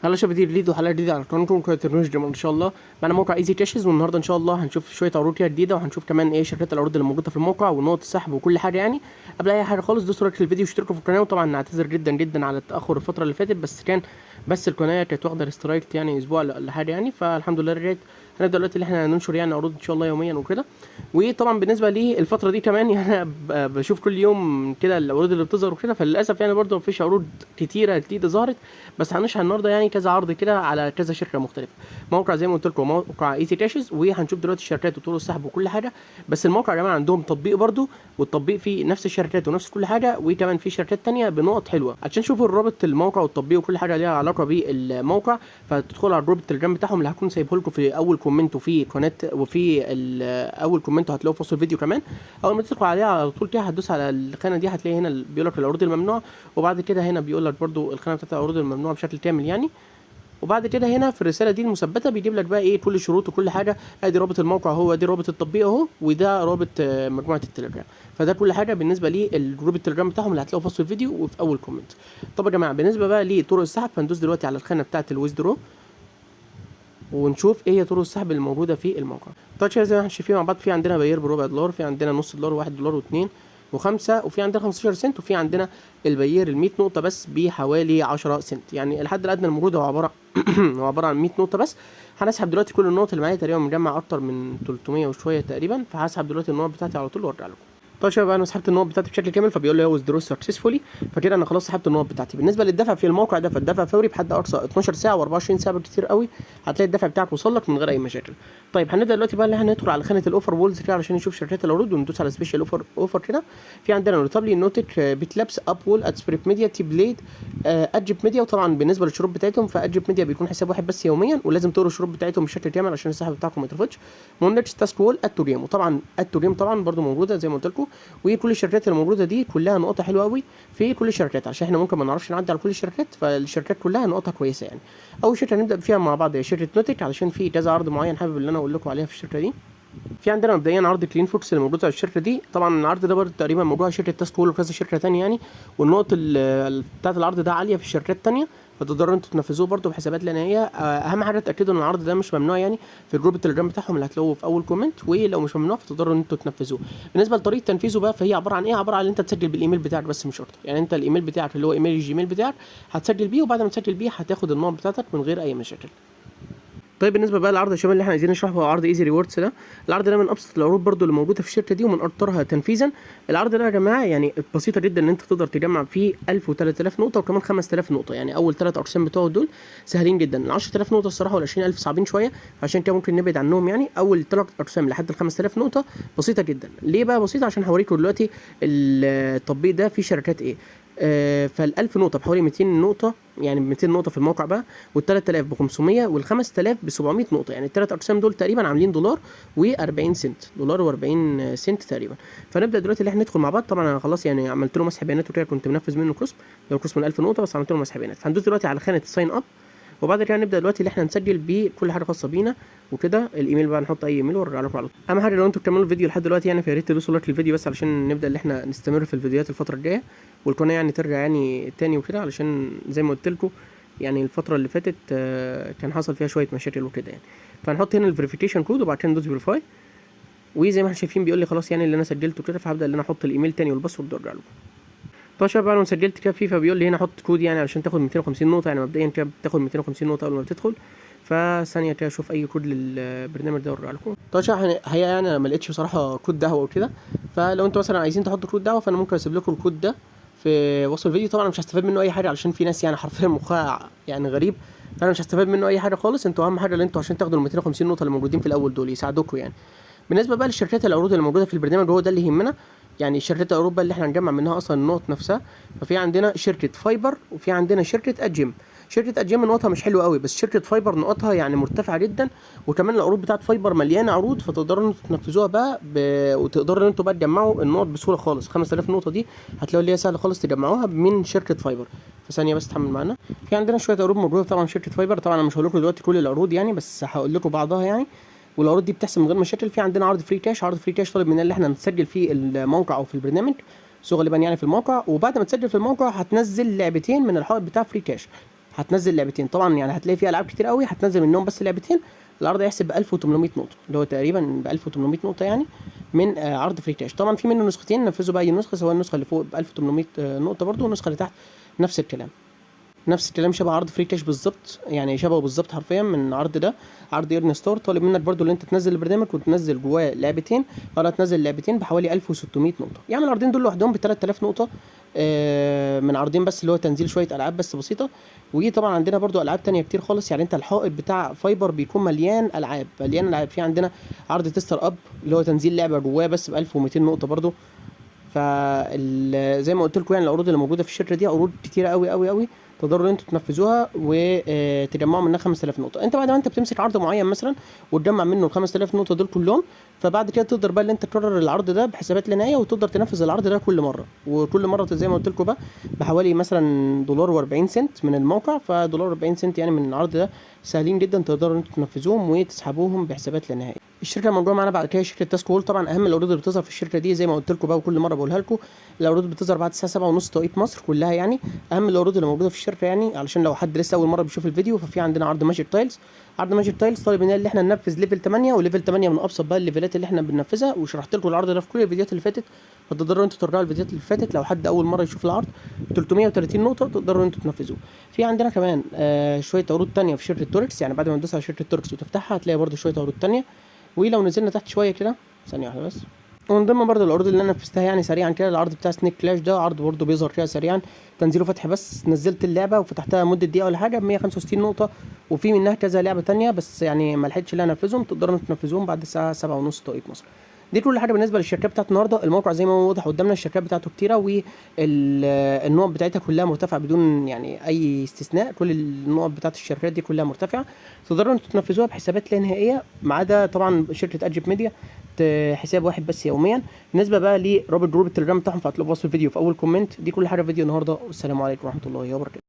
هلا شباب، فيديو جديد وحلقه جديده على قناتكم قناه التكنولوجيا ان شاء الله. معنا موقع ايزي تاشز، والنهارده ان شاء الله هنشوف شويه عروض فيها جديده، وهنشوف كمان ايه شركات العروض اللي موجوده في الموقع ونقط السحب وكل حاجه يعني. قبل اي حاجه خالص دوسوا لايك للفيديو واشتركوا في القناه، وطبعا نعتذر جدا جدا على التاخر الفتره اللي فاتت، بس القناه كانت واخده ريسترايك يعني اسبوع ولا حاجه يعني، فالحمد لله رجعت. هنبدا دلوقتي ان احنا ننشر يعني عروض ان شاء الله يوميا وكده. وطبعا بالنسبه لي الفتره دي كمان يعني انا بشوف كل يوم كده العروض اللي بتظهر وكده، فللاسف يعني برضه مفيش عروض كتيره جديده ظهرت. بس هنشرح النهارده يعني كذا عرض كده على كذا شركه مختلفه. موقع زي ما قلت لكم موقع ايزي تاشز، وهنشوف دلوقتي الشركات وطرق السحب وكل حاجه. بس الموقع يا جماعه عندهم تطبيق برضه، والتطبيق فيه نفس الشركات ونفس كل حاجه، وكمان في شركات تانية بنقط حلوه. عشان تشوفوا الرابط الموقع والتطبيق وكل حاجه ليها علاقه بالموقع، فتدخلوا على جروب التليجرام بتاعهم اللي هكون سايبه لكم في اول كومنت وفي قناه وفي اول كومنت هتلاقوه في وصف الفيديو كمان. اول ما تدخل عليها على طول كده هتدوس على الخانه دي، هتلاقي هنا بيقول لك العروض الممنوعه، وبعد كده هنا بيقول لك برضو الخانه بتاعت العروض الممنوعه بشكل كامل يعني. وبعد كده هنا في الرساله دي المثبته بيجيب لك بقى ايه كل الشروط وكل حاجه. ادي رابط الموقع اهو، ادي رابط التطبيق اهو، وده رابط مجموعه التليجرام. فده كل حاجه بالنسبه لي الجروب التليجرام بتاعهم اللي هتلاقوه في وصف الفيديو وفي اول كومنت. طب يا جماعه بالنسبه بقى لطرق السحب، فندوس دلوقتي على الخانه بتاعه الويزدرو ونشوف ايه هي طرق السحب الموجوده في الموقع. طيب زي ما احنا شايفين مع بعض، في عندنا بيير بربع دولار، في عندنا نص دولار و1 دولار و2 و5، وفي عندنا 15 سنت، وفي عندنا البيير ال 100 نقطه بس بحوالي 10 سنت. يعني الحد الادنى الموجود هو عباره هو عباره عن 100 نقطه بس. هنسحب دلوقتي كل النقط اللي معايا، تقريبا مجمع اكتر من 300 وشويه تقريبا، فهسحب دلوقتي النقط بتاعتي على طول وارجع لكم. طيب شباب انا سحبت النقط بتاعتي بشكل كامل، فبيقول لي ويزدرو سكسسفولي، فكده انا خلاص سحبت النقط بتاعتي. بالنسبه للدفع في الموقع ده، فالدفع فوري بحد اقصى 12 ساعه و24 ساعه بالكتير قوي، هتلاقي الدفع بتاعك وصل لك من غير اي مشاكل. طيب هنبدا دلوقتي بقى ان احنا ندخل على خانه الاوفر وولز كده علشان نشوف شركات العروض، وندوس على سبيشال اوفر كده. في عندنا نوتابلي نوتك، بيتلابس، اب وول، اتسبريت ميديا، تي بليد، اجيب ميديا. وطبعا بالنسبه للشروط بتاعتهم، فاجيب ميديا بيكون حساب واحد بس يوميا، ولازم تقروا الشروط بتاعتهم بشكل كامل عشان السحب بتاعكم ما يترفضش. مونرتش، تاسك وول، اتوريم، وطبعا اتوريم طبعا برده موجوده زي ما قلت لكم. وكل الشركات اللي موجوده دي كلها نقطه حلوه قوي في كل الشركات، عشان احنا ممكن ما نعرفش نعدي على كل الشركات، فالشركات كلها نقطه كويسه يعني. اول شركه هنبدا فيها مع بعض هي شركه نوتك، علشان في كذا عرض معين حابب ان انا اقول لكم عليها في الشركه دي. في عندنا مبدئيا عرض كلين فوكس اللي موجود على الشركه دي. طبعا العرض ده برضه تقريبا موجود على شركه تاسك وول وكذا شركه ثانيه يعني، والنقط بتاعت العرض ده عاليه في الشركات الثانيه، فتقدروا انتوا تنفذوه برضه بحسابات لانيه. اهم حاجه تاكدوا ان العرض ده مش ممنوع يعني، في جروب التليجرام بتاعهم اللي هتلاقوه في اول كومنت، ولو مش ممنوع فتقدروا ان انتوا تنفذوه. بالنسبه لطريقه تنفيذه بقى، فهي عباره عن ايه؟ عباره عن ان انت تسجل بالايميل بتاعك بس مش اكتر يعني. انت الايميل بتاعك اللي هو ايميل الجيميل بتاعك هتسجل بيه، وبعد ما تسجل بيه هتاخد النقط بتاعتك من غير اي مشاكل. طيب بالنسبه بقى للعرض الشمال اللي احنا عايزين نشرحه، هو عرض ايزي ريوردز ده. العرض ده من ابسط العروض برده اللي موجوده في الشركه دي، ومن اكثرها تنفيذا. العرض ده يا جماعه يعني بسيطه جدا ان انت تقدر تجمع فيه 1000 و3000 نقطه، وكمان 5000 نقطه. يعني اول ثلاث اقسام بتوعه دول سهلين جدا. ال 10000 نقطه الصراحه وال 20000 صعبين شويه، عشان كده ممكن نبعد عنهم يعني. اول ثلاث اقسام لحد ال 5000 نقطه بسيطه جدا. ليه بقى بسيطه؟ عشان هوريكم دلوقتي التطبيق ده فيه شركات ايه. فال 1000 نقطه بحوالي 200 نقطه، يعني 200 نقطه في الموقع بقى، وال 3000 ب 500، وال 5000 ب 700 نقطه. يعني الثلاث اقسام دول تقريبا عاملين دولار و40 سنت، دولار و40 سنت تقريبا. فنبدا دلوقتي اللي احنا ندخل مع بعض. طبعا انا خلاص يعني عملت له مسح بيانات وكده، كنت منفذ منه كروس، لو كروس من 1000 نقطه بس عملت له مسح بيانات. فهندوس دلوقتي على خانه الساين اب، وبعد كده نبدا دلوقتي اللي احنا نسجل بكل حاجه خاصه بينا وكده. الايميل بقى نحط اي ايميل وارجع لكم على طول. اهم حاجه لو انتوا بتكملوا الفيديو لحد دلوقتي يعني، فيا ريت تدوسوا لايك للفيديو بس علشان نبدا اللي احنا نستمر في الفيديوهات الفتره الجايه، والقناه يعني ترجع يعني تاني وكده، علشان زي ما قلت لكم يعني الفتره اللي فاتت كان حصل فيها شويه مشاكل وكده يعني. فهنحط هنا الفيريفيكيشن كود، وبعد كده ندوس فيريفاي. وزي ما احنا شايفين بيقول لي خلاص يعني اللي انا سجلته كده، فهبدا ان انا احط الايميل تاني والباسورد وارجع لكم. طيب شباب انا سجلت كده فيه، فبيقول لي هنا حط كود يعني علشان تاخد 250 نقطه. يعني مبدئيا كده بتاخد 250 نقطه اول ما بتدخل. فثانيه كده اشوف اي كود للبرنامج ده وارجع لكم. طيب هي يعني انا ما لقيتش بصراحه كود قهوه وكده، فلو انتوا مثلا عايزين تحطوا كود قهوه فانا ممكن اسيب لكم الكود ده في وصف الفيديو. طبعا مش هستفاد منه اي حاجه علشان في ناس يعني حرفيا مخها يعني غريب، فانا مش هستفاد منه اي حاجه خالص. انتوا اهم حاجه اللي انتوا عشان تاخدوا ال 250 نقطه اللي موجودين في الاول دول يساعدوكم يعني. بالنسبه بقى للشركات العروض اللي موجوده في البرنامج، هو ده اللي يهمنا يعني. شركات اوروبا اللي احنا هنجمع منها اصلا النقط نفسها. ففي عندنا شركه فايبر، وفي عندنا شركه اجيم. شركه اجيم نقطها مش حلوه قوي، بس شركه فايبر نقطها يعني مرتفعه جدا، وكمان العروض بتاعت فايبر مليانه عروض، فتقدروا انتوا تنفذوها بقى وتقدروا انتوا بقى تجمعوا النقط بسهوله خالص. 5000 نقطه دي هتلاقوا اللي هي سهله خالص تجمعوها من شركه فايبر. فثانيه بس تحمل معانا. في عندنا شويه عروض موجوده طبعا شركه فايبر. طبعا انا مش هقول لكم دلوقتي كل العروض يعني، بس هقول لكم بعضها يعني، والعروض دي بتحصل من غير مشاكل. في عندنا عرض فري كاش. عرض فري كاش طالب مننا اللي احنا نسجل في الموقع او في البرنامج، سو غالبا يعني في الموقع. وبعد ما تسجل في الموقع هتنزل لعبتين من الحائط بتاع فري كاش. هتنزل لعبتين طبعا، يعني هتلاقي فيها العاب كتير قوي، هتنزل منهم بس لعبتين. العرض هيحسب ب 1800 نقطه، اللي هو تقريبا ب 1800 نقطه يعني، من عرض فري تاش. طبعا في منه نسختين، نفذوا باي نسخه، سواء النسخه اللي فوق ب 1800 نقطه برده، والنسخه اللي تحت نفس الكلام. نفس الكلام، شبه عرض فري كاش بالظبط، يعني شبهه بالظبط حرفيا من العرض ده. عرض ايرن ستار طالب منك برضو ان انت تنزل البرنامج وتنزل جواه لعبتين، ولا تنزل لعبتين بحوالي 1600 نقطه. يعني العرضين دول لوحدهم ب 3000 نقطه، من عرضين بس، اللي هو تنزيل شويه العاب بس بسيطه. ويجي طبعا عندنا برضو العاب تانية كتير خالص. يعني انت الحائط بتاع فايبر بيكون مليان العاب، مليان العاب. في عندنا عرض تستر اب، اللي هو تنزيل لعبه جواه بس ب 1200 نقطه برضو. زي ما قلت لكم، يعني العروض اللي موجوده في الشركه دي عروض كتيره قوي قوي قوي، تقدروا انتوا تنفذوها وتجمعوا منها 5000 نقطه. انت بعد ما انت بتمسك عرض معين مثلا وتجمع منه ال 5000 نقطه دول كلهم، فبعد كده تقدر بقى ان انت تكرر العرض ده بحسابات لا نهائيه، وتقدر تنفذ العرض ده كل مره. وكل مره زي ما قلت لكم بقى بحوالي مثلا دولار و40 سنت من الموقع، فدولار 40 سنت يعني من العرض ده سهلين جدا، تقدروا انتوا تنفذوهم وتسحبوهم بحسابات لا نهائيه. الشركه الموجوده معانا بعد كده شركه تاسك وول. طبعا اهم العروض اللي بتظهر في الشركه دي زي ما قلت لكم بقى، وكل مره بقولها لكم، العروض بتظهر بعد الساعه 7:30 توقيت مصر كلها. يعني اهم العروض اللي موجوده في الشركه، يعني علشان لو حد لسه اول مره بيشوف الفيديو، ففي عندنا عرض ماجيك تايلز. عرض ماجيك تايلز طالب مننا اللي احنا ننفذ ليفل 8، وليفل 8 من ابسط بقى الليفلات اللي احنا بننفذها، وشرحت لكم العرض ده في كل الفيديوهات اللي فاتت، فتقدروا انتوا ترجعوا الفيديوهات اللي فاتت لو حد اول مره يشوف العرض. 330 نقطه تقدروا انتوا تنفذوه. في عندنا كمان شويه عروض تانية في شركه توركس. يعني بعد ما تدوس على شركه توركس وتفتحها هتلاقي برده شويه عروض تانية. ولو نزلنا تحت شويه كده، ثانيه واحده بس، ومن ضمن برضه العروض اللي انا نفذتها يعني سريعا كده، العرض بتاع سنيك كلاش ده عرض برضه بيظهر كده سريعا، تنزيله فتح بس. نزلت اللعبه وفتحتها مده دقيقه ولا حاجه ب 165 نقطه، وفي منها كذا لعبه تانية بس يعني ما لحقتش ان انا انفذهم. تقدروا تنفذوهم بعد الساعه 7:30 توقيت مصر. دي كل حاجه بالنسبه للشركات بتاعت النهارده. الموقع زي ما هو واضح قدامنا، الشركات بتاعته كتيره، والنقط بتاعتها كلها مرتفعه بدون يعني اي استثناء. كل النقط بتاعت الشركات دي كلها مرتفعه، تقدروا انتوا تنفذوها بحسابات لا نهائيه، ما عدا طبعا شركه اجيب ميديا حساب واحد بس يوميا. بالنسبه بقى لرابط جروب التليجرام بتاعهم، فهتلاقوا في وصف الفيديو في اول كومنت. دي كل حاجه في فيديو النهارده، والسلام عليكم ورحمه الله وبركاته.